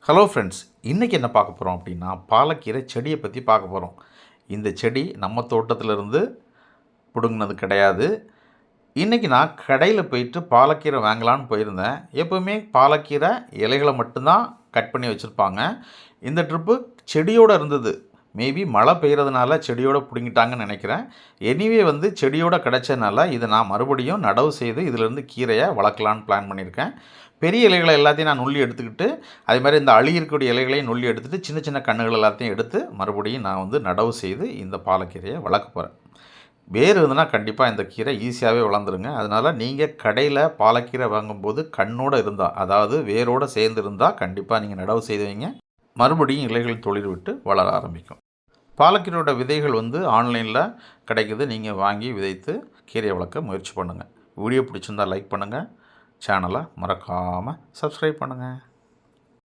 Hello friends, இன்றைக்கி என்ன பார்க்க போகிறோம் அப்படின்னா, பாலக்கீரை செடியை பற்றி பார்க்க போகிறோம். இந்த செடி நம்ம தோட்டத்திலிருந்து பிடுங்கினது கிடையாது. இன்றைக்கி நான் கடையில் போயிட்டு பாலக்கீரை வாங்கலான்னு போயிருந்தேன். எப்போவுமே பாலக்கீரை இலைகளை மட்டும்தான் கட் பண்ணி வச்சுருப்பாங்க. இந்த ட்ரிப்பு செடியோடு இருந்தது. மேபி மழை பெய்கிறதுனால செடியோடு பிடுங்கிட்டாங்கன்னு நினைக்கிறேன். எனிவே செடியோடு கிடைச்சதுனால இதை நான் மறுபடியும் நடவு செய்து இதிலேருந்து கீரையை வளர்க்கலான்னு பிளான் பண்ணியிருக்கேன். பெரிய இலைகளை எல்லாத்தையும் நான் நுள்ளி எடுத்துக்கிட்டு, அதே மாதிரி இந்த அழுகி இருக்கக்கூடிய இலைகளையும் நுள்ளி எடுத்துகிட்டு, சின்ன சின்ன கன்றுகள் எல்லாத்தையும் எடுத்து மறுபடியும் நான் நடவு செய்து இந்த பாலக்கீரையை வளர்க்க போகிறேன். வேர் இருந்ததுன்னா கண்டிப்பாக இந்த கீரை ஈஸியாகவே வளர்ந்துருங்க. அதனால் நீங்கள் கடையில் பாலக்கீரை வாங்கும்போது கண்ணோடு இருந்தால், அதாவது வேரோடு சேர்ந்து இருந்தால் கண்டிப்பாக நீங்கள் நடவு செய்து வைங்க. மறுபடியும் இலைகள் தொழில் விட்டு வளர ஆரம்பிக்கும். பாலக்கீரையோட விதைகள் ஆன்லைனில் கிடைக்குது. நீங்கள் வாங்கி விதைத்து கீரையை வளர்க்க முயற்சி பண்ணுங்கள். வீடியோ பிடிச்சிருந்தால் லைக் பண்ணுங்கள். சேனலை மறக்காமல் சப்ஸ்கிரைப் பண்ணுங்கள்.